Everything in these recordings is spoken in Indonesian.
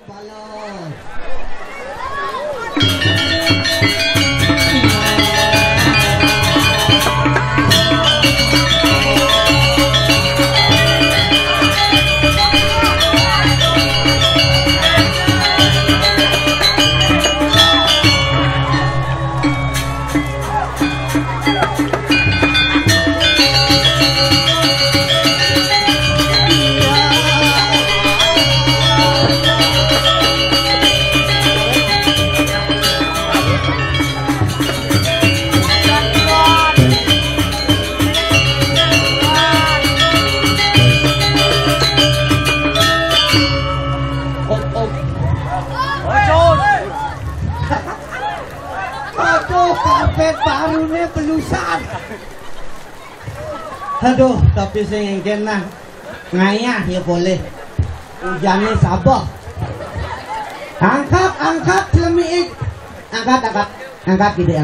balon. Barunya pelusan. Aduh, tapi saya ingin nah ngayah ya boleh. Hujannya sabah. Angkat celemiik. Angkat gitu.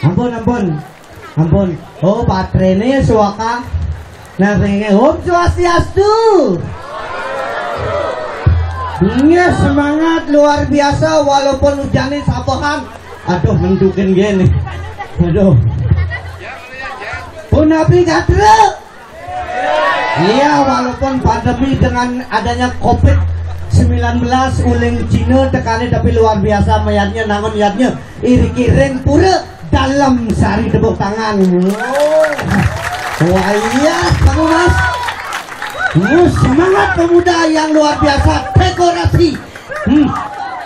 Ampun. Oh, baterainya suaka. Nah, saya Om Swastiastu. Iya, semangat luar biasa walaupun hujannya sabahan. Aduh, mendukin gini. Aduh. Pun api gadre. Iya, walaupun pandemi dengan adanya COVID-19 uling Cina tekane tapi luar biasa mayatnya namun niatnya iri-iring pura dalam sehari tepuk tangan. Wah iya, kamu Mas. Semangat pemuda yang luar biasa dekorasi.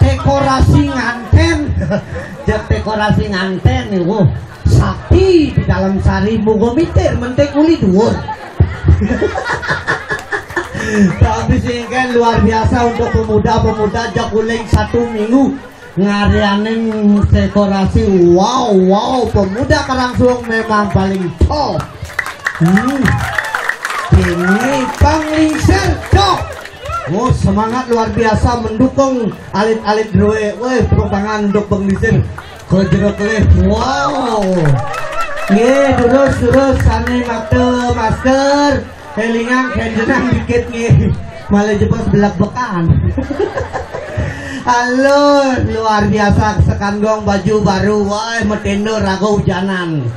Dekorasi nganten. Dekorasi nganten nih, sakti di dalam sari monggo mitir mentek uli dhuwur. Tapi sih kan luar biasa untuk pemuda-pemuda jakuling 1 minggu ngarianin dekorasi. Wow, pemuda Karangsuung memang paling top. Ini panglingser top. Semangat luar biasa mendukung alit-alit droe. Tepuk tangan untuk pengisir ke jero kelih. Wow. Terus ane masker kelingan kenjenang dikit nih. Malah jebos belak-bekan. Halo, luar biasa sekanggong baju baru. Wah, metendo rago hujanan.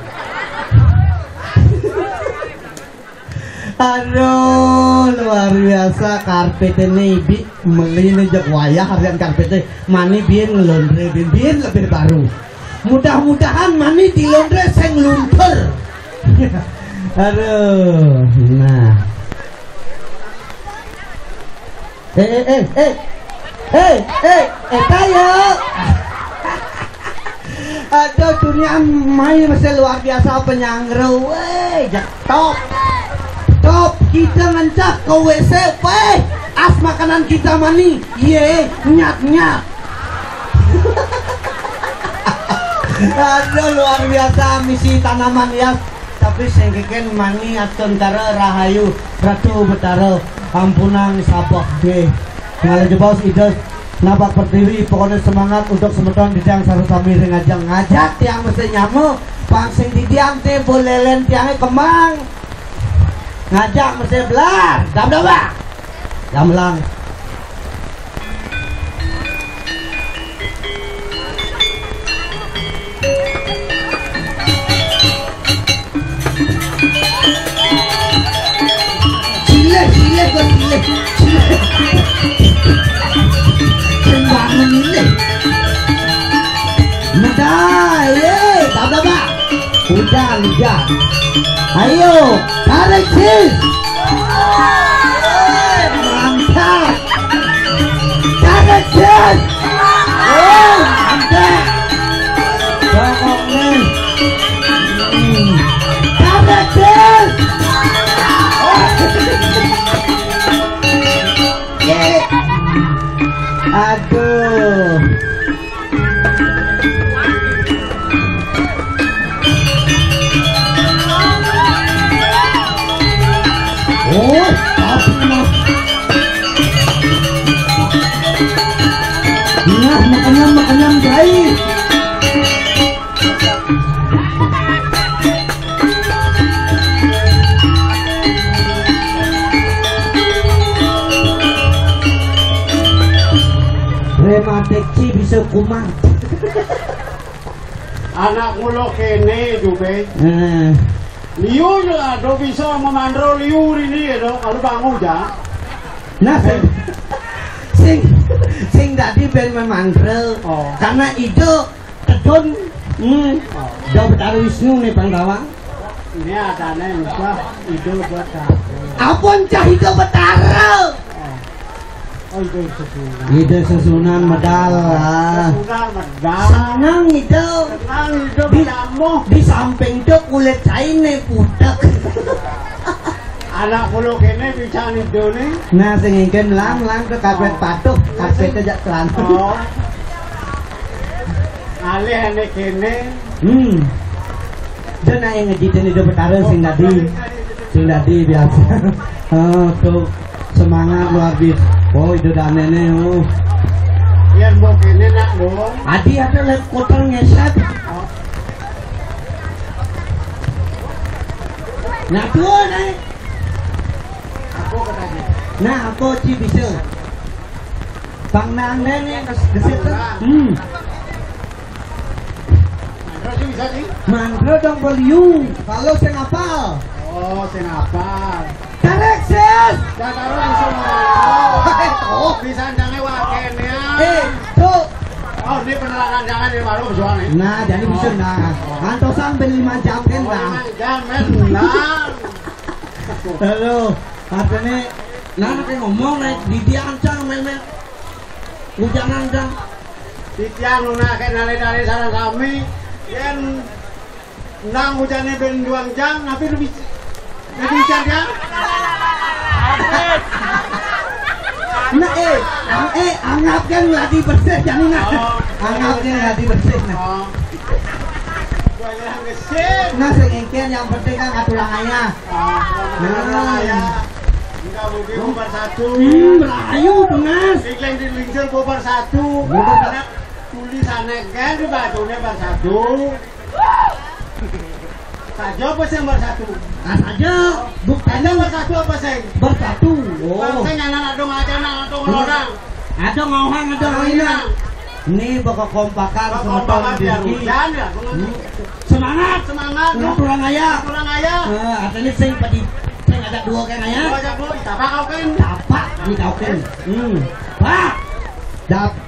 Aduh, luar biasa karpet ini melini jak wayah harian karpetnya mani biar ngelondre biar lebih baru. Mudah-mudahan mani di londre seng luntur. Aduh, nah. Tayo. Aduh, dunia main masih luar biasa penyangro, jak top. Top kita ngancak ke WC, as makanan kita mani, nyat. Aduh, luar biasa misi tanaman ya. Tapi sengkeken mani atentara rahayu ratu betara ampunang sabak deh. Ngalah jebos ides nabak pertiwi pokoknya semangat untuk semeton di tiang sarut sami ngajak tiang mesti nyamu pangsing di tiang teh bolelen tiangnya kembang. Ngajak mesti belar, gamelang. Cile. Cembangan ini. Mudah, Udah. Ayo, tarik sis. Mantap. Tarik sis. Mantap. Bokong nih. Tarik sis. Aduh. Makan guys. rematik ci bisa kumat. Anak mulo kene Jupe. Liu juga do bisa memandro liu ini do kalau bangun ja. Nah, sing tadi ben memandro. Karena itu kedon do Betara Wisnu nih Pandawa. Ini ada nih itu buat Apun cah itu Betara. Oh itu sesunan. Itu sesunan medal lah. Sesunan medal. Senang itu. Senang itu kamu. Di samping itu kulit caine putek. Anak mulo kene bisa itu nih. Nah sehingga lang ke karpet patuh, karpet aja kelantan. Oh. Alih ane kene. Dan yang ngejitin itu Betara sing tadi biasa. Tuh semangat luar biasa. Oh itu dan nenek Biar mau kene nak dong. Adi ada lep kotor ngeset. Nah tuh nih. Aku katanya. Nah aku ci bisa. Bang nang nenek kesit. Terus bisa sih? Mandro dong beliu. Kalau saya ngapal. Oh, saya ngapal. Tarik sis. Dah taruh langsung. Oh, bisa jangan waken ya. Tuh. Oh, ini penerangan jangan di baru berjuang nih. Nah, jadi bisa nah. Anto sampai 5 jam kan bang. 5 jam menang. Halo, artinya, nah kayak ngomong naik di dia ancang men. Hujan ancang. Di tiang lunak kayak nari sarang kami. Yang nang hujannya ben 2 jam, tapi lebih hujan ya. Nah anggap kan lagi bersih jadi nak. Anggapnya lagi bersih nah. Gua yang gesit. Nah sengengkian yang penting kan aturan ayah. Enggak mungkin bubar satu. Berayu pengas. Iklan di lincir bubar satu. Karena tulisannya kan di batunya bar satu. Saja apa sih bar satu? Nah saja Bukannya bar satu apa sih? bersatu. Bangsa anak dong aja atau orang. Ada ngawang ada lainnya. Ini pokok kompakan semeton diri. Semangat. Ngaturan ayah. Artinya sing padi sing ada 2 kan ayah. Dapat kau kan? Dapat di kau kan. Pak.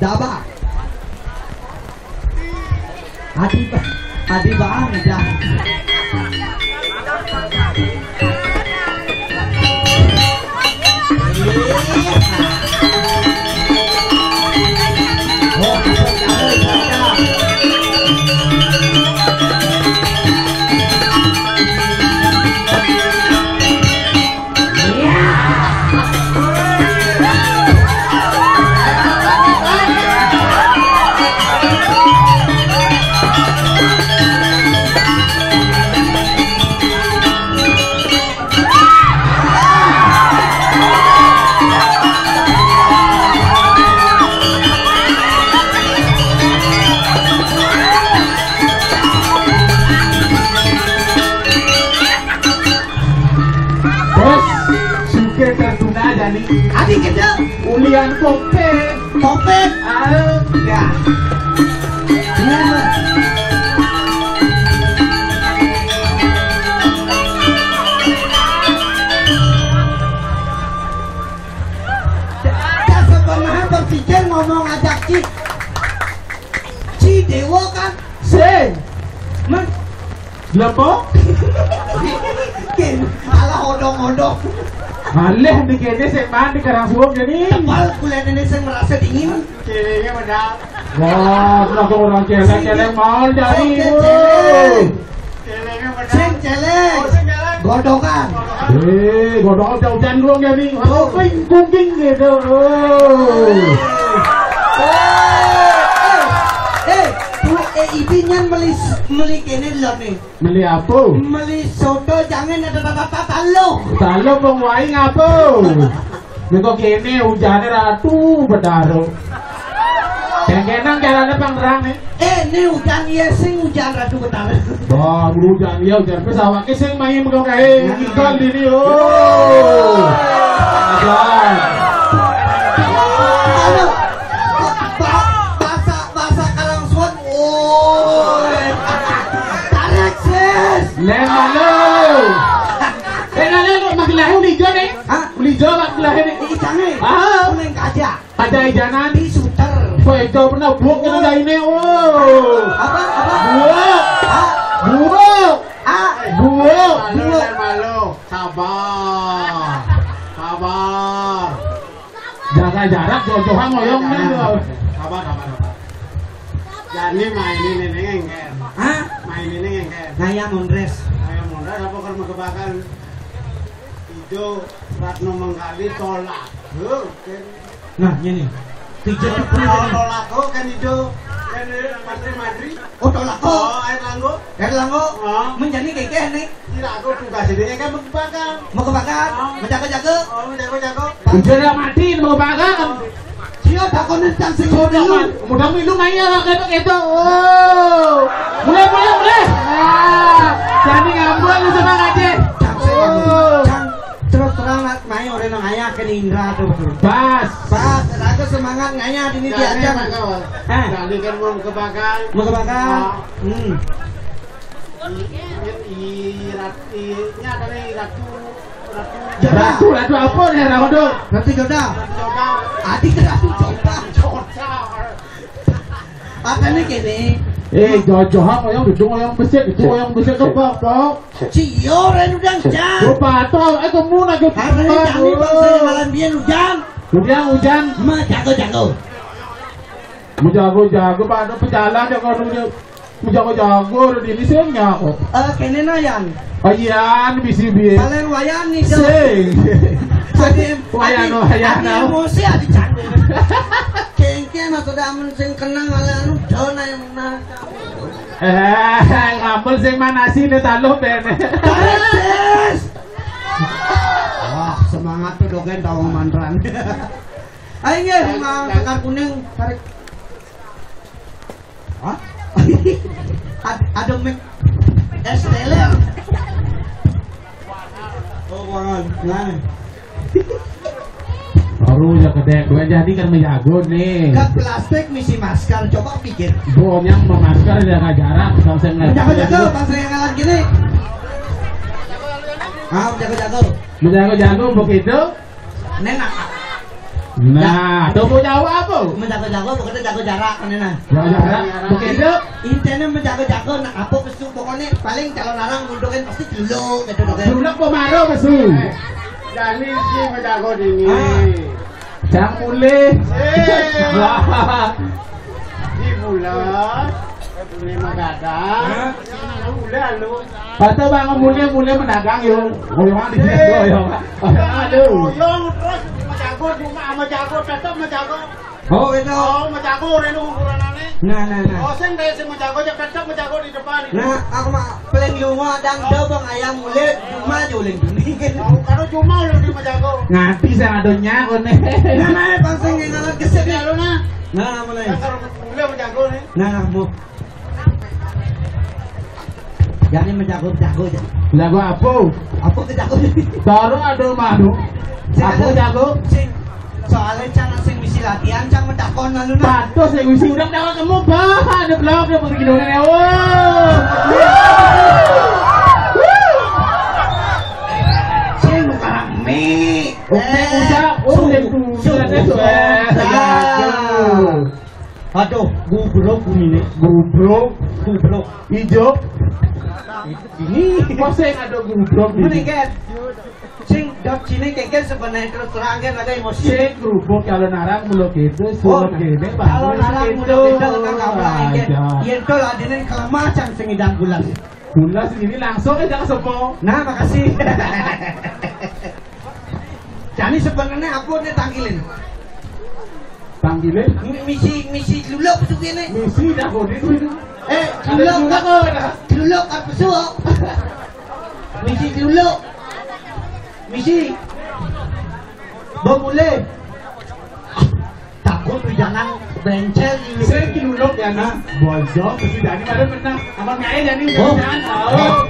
Dapat. Adi bang dah. Adi kita Ulian kopet. Ya. Sebenarnya berpikir ngomong ajak Ci Dewa kan Sing. Berapa? ala odong-odong Malih di kene sing mandi karang suwung jadi. tebal kulit ini saya merasa dingin. Celengnya medal. Wah, kenapa orang celeng mal jadi. Celengnya medal. Sing celeng. Godokan. Godok jauh-jauh dulu jadi. Halo, kucing gitu. Ibinya meli kene lho nih. Meli apa? Meli soto jangan ada tata talo. Talo pengwai ngapa? Nego kene hujannya ratu Betara. Kenang jalannya pangerang nih. Ini hujan iya sing hujan ratu Betara. Wah, hujan iya hujan pesawat ke sing main mengko kae iklan dini oh. Kuning kaja. Ada ijanan. Di suter. Itu pernah buuk kan ini. Oh. Apa? Buuk. Buuk. Buuk. Malu. Sabar. Jaga jarak jauh-jauhan ngoyong nih. Sabar. Jadi mainin ini ngengker. Hah? Mainin ini ngengker. Ngayang mondres. Ayam muda apa kalau mau kebakan itu Ratno menggali tolak. Nah, ini. Pijat Tolak kan itu kan Madri. Oh, tolak kok. Oh, air langgo. Air langgo. Oh. Menjadi kayak nih. Tidak aku tugas ini kan mau kebakan. Mau kebakar? Menjaga-jaga. Oh, menjaga. Udah mati mau bakar. Dia takon tentang sing minum. Mudah minum aja kayak gitu. Oh. Mulai. Jadi ngambul lu sama aja. Terus terang main orang nang ayah ke Indra tuh betul. Pas. Aku semangat ngayah ini diajak. Jadi kan mau kebakan. Mau kebakar? Ini ada nih ratu. Ratu apa nih Ratu? Ratu Joda. Coba. Adik Ratu Joda. Apa nih kene? Jojohan yang duduk yang besar ke bawah. Cio ren udang jam. Lupa atau kamu nak Hari kami bangsa malam dia hujan. Hujan. Jago. Menjago pada pejalan jago menjago di ini senya kok. Kene nayan. Ayan bisi biye. Paling wayan nih so. Wayan. Emosi adi canggung. Kengke atau damen sing kenang ala anu dona yang menang. Ngambel sing manasi ne talo ben. Wah, semangat tuh dogen tawang mandran. Ayo nge, mang tekar kuning tarik. Hah? Ada mik STL. Oh, wangan. Nah. Baru ya kedek, gue jadi kan menjago nih. Kat plastik misi masker, coba pikir. Yang memasker jaga jarak, kalau saya ngeliat. Jago-jago, bangsa yang ngalah gini. Jago-jago. Menjago begitu. Nenak. Nah, tuh mau jawab apa? Menjago-jago, pokoknya jago jarak, nenak. Jaga jarak, begitu. Intinya menjago-jago, nak apa pesu, pokoknya paling calon orang mundurin pasti dulu, gitu dogen. Dulu pemaruh pesu. Jadi si menjago ini. Jangan mulai. Di bulan. Ini magadang. Bulan lu. Patah bang mulai mendagang yuk. Orang di sini dua yuk. Aduh. Yang terus menjago cuma menjago tetap menjago. Oh itu. Oh menjago renu ukuranane. Nah. Oh sing dari si menjago tetap menjago di depan. Nah aku mah paling lunga dan dobong ayam mulut cuma juling dunia. Kalau cuma lu di menjago. Ngati saya adonya one. Nah bangsa yang ngalah kesep ya Lu nah. Nah mulai. Kalau mulai menjago nih. Nah mau. Jadi menjago-jago aja. Jago apa? Apa kejago? Baru ada madu. Aku jago. Soalnya cara sing misi latihan cang mendakon lalu nah. Patuh saya udah dapat kamu bah. Ada blog dia pergi dong nih. Wow. Sing bukan mie. Aduh, gubrok ini. Gubrok hijau. Ini Masih ada gubrok ini ini. kan. Sing dok sini kengkel sebenarnya terus terang kan ada emosi. Si kerupuk kalau narang mulut itu surat gini Kalau narang mulut itu kan kabar kan. aja. Yen tol adine kelemacan sing idang bulan. Gula segini langsung aja ke semua. Nah, makasih. Jadi sebenarnya apa nih tanggilin? Panggilin Misi luluk itu gini. misi dah kodin itu. Luluk apa suo? Misi luluk. Misi. Boleh. Takut jangan bencel dulu. Saya kilulok ya na. Bodoh, mesti jadi pada menang. Abang kaya jadi Oh. jangan. Oh.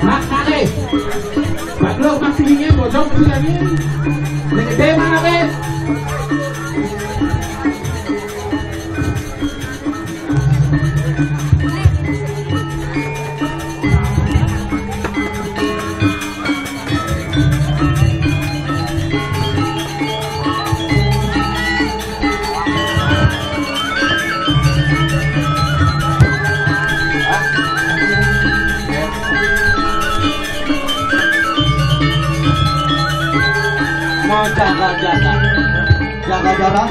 Mana? Baglok maksudnya bodoh mesti jadi. Gede mana Ben? Jaga jarak.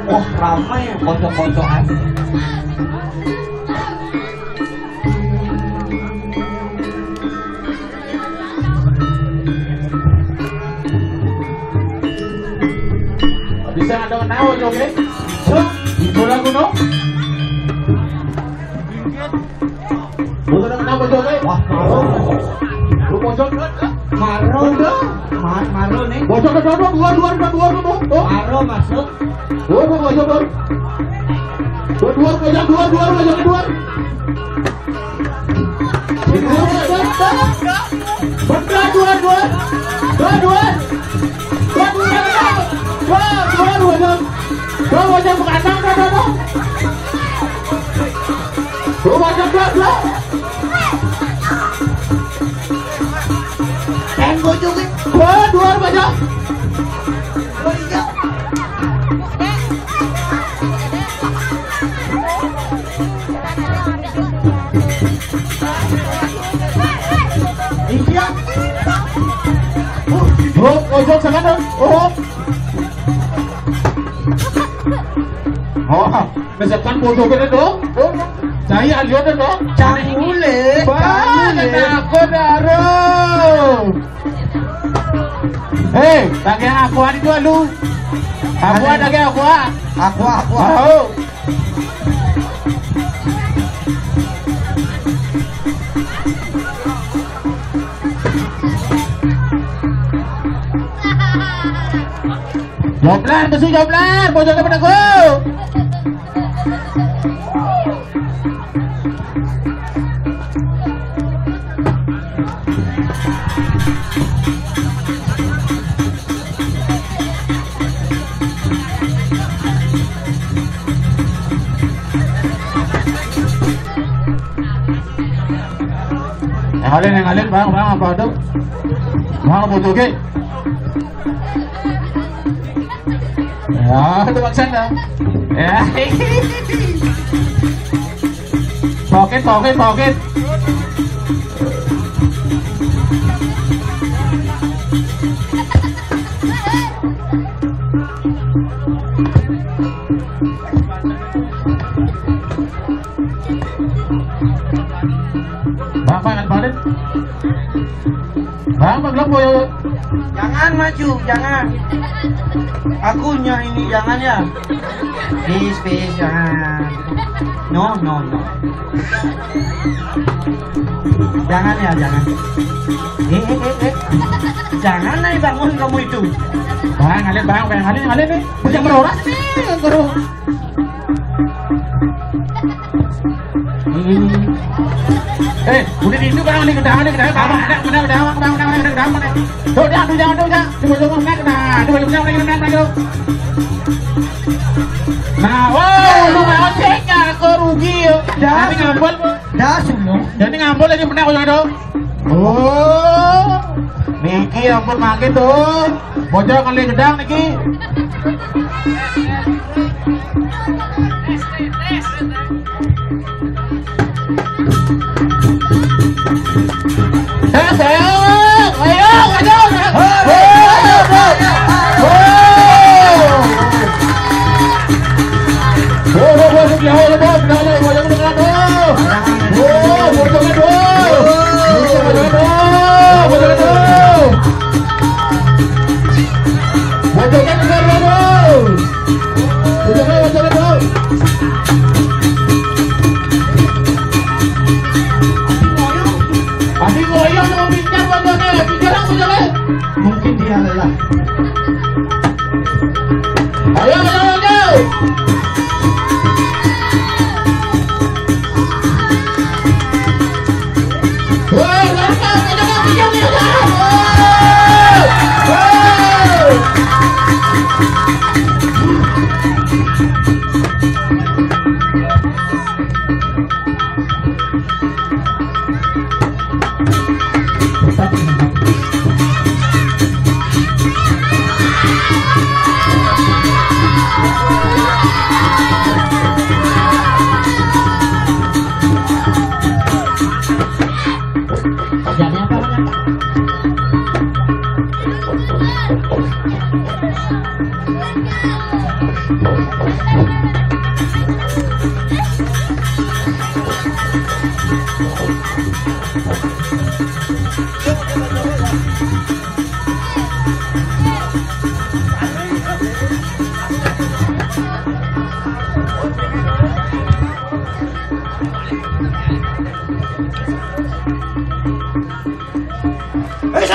Wah, ramai ya kocok-kocokan. Bisa ada menawa joget. So, itu lagu no. Bukan kenapa joget? Wah, maro. Lu pojok. Maro dong. Maro nih. Pojok ke dua. Maro masuk. Dua pojok. Dua pojok. Pojok sana dong. Misalkan pojoknya dong. Saya lihat dong. Cangule. Aku daro. Hei, bagian aku itu lu. Aku ada ke aku. Oh. Joblan, besu joblan, pojoknya pada aku. Yang alin bang apa tuh? Bang pojoknya. Ya, itu maksud dah. Ya. Pocket. Bang, balik. Bang, belum boyo. Jangan maju, jangan. Akunya ini jangan ya. Please, jangan. No. Jangan ya, jangan. Jangan naik bangun kamu itu. Bang, ngalin nih. Punya meroras nih, guru. Udah di itu bang, ini kedawan, bang. Tuh, jangan. Coba naik, coba. Nah, wow, lu mau cek aku rugi. Tapi ngambol. Dah semua. Jadi ngambol aja menang kau dong. Oh, niki ampun makin tuh. Bocor kali gedang niki.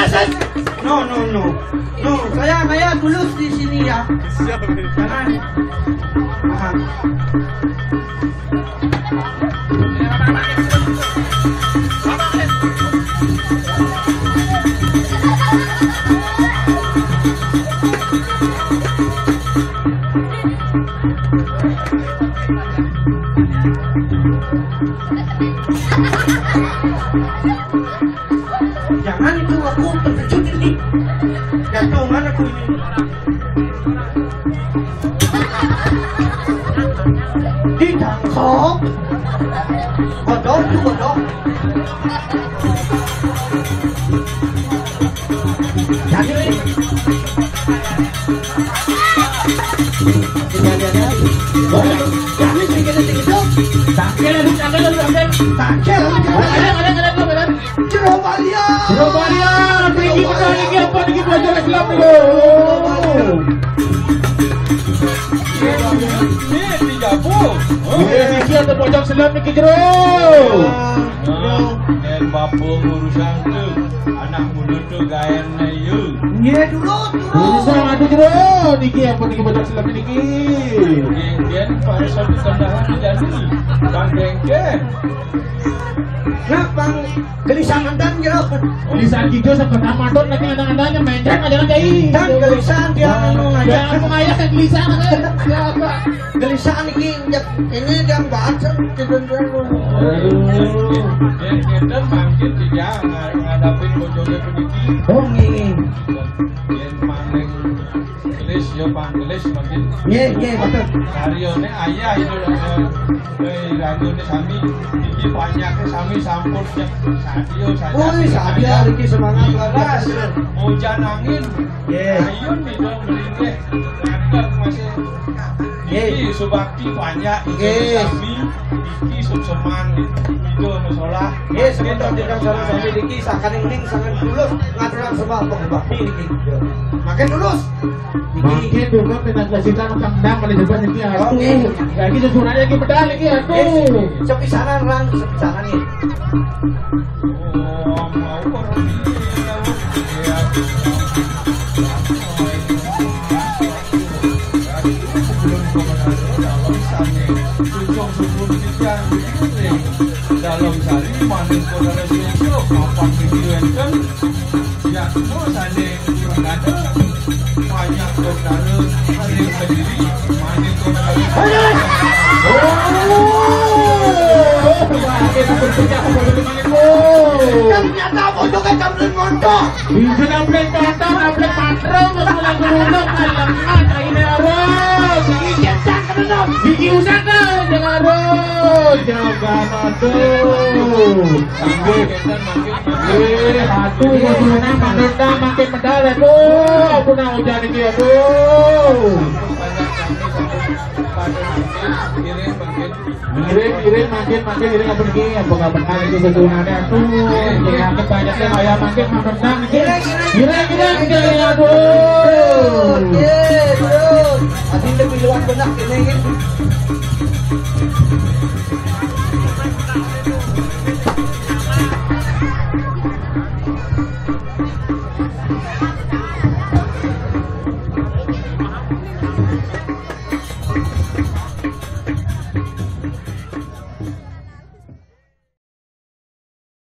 No. No, saya tulus di sini ya. Jangan. Aha. Jangan itu aku terkejut ini. Gantungan aku ini. Ditangkap. Bodoh itu bodoh. Jadi pojok selam niki jero. Dan bapak urusan tu anak muda tu gayanya you. Iya dulu. Urusan ada jero niki apa niki pojok selam niki. Kemudian pada suatu tendangan terjadi bang bengkel. Nah, bang gelisangan dan jero. Lisan hijau seperti maton lagi anak-anaknya main jangan jalan jai. Dan gelisangan dia anu ngajak. Jangan mengayah ke gelisangan. Siapa? Gelisangan ini dia baca tidur dulu. Dan kita makin tidak ngadapin bojongnya peniki. Oh ini. Yang paling gelis ya bang gelis makin. Iya betul. Karyone ayah itu ragone sami iki banyaknya sami sampur sadio saja. Woi sadia iki semangat Keras, banget. hujan angin, Yes. ayun di dalam meringkeh, ada masih iki subakti banyak, iki Yes. sami, iki subseman, itu nusolah. Yes, sebentar tidak salah sampai diki sakaning ning sangat tulus ngaturan sebab pembakti diki. Makin tulus. Makin juga penagasitan kandang pada depan ini aku. Lagi susunan lagi pedal lagi aku. Sepisanan rang sepisanan ini. Oh, mau orang ini, ya. Dalam sari maning saudara sesuk papan dikirimkan ya sane ada banyak saudara maning sendiri maning saudara Ternyata pojoknya kampleng montok. Bisa kampleng montok, kampleng patrong, mulai gulung, kalengan, ini harus. Gigi usah kenapa? Gigi usah kan, jangan harus. Jangan aduh. sambil kita makin Aduh, susunan makin pedal aduh. Aku nak hujan ini aduh. banyak kami pada kirim makin Kirim makin ini nggak pergi apa nggak benar itu susunannya tuh jangan banyaknya ayam makin menang kirim aduh Yes, terus. Adin lebih luar benak ini.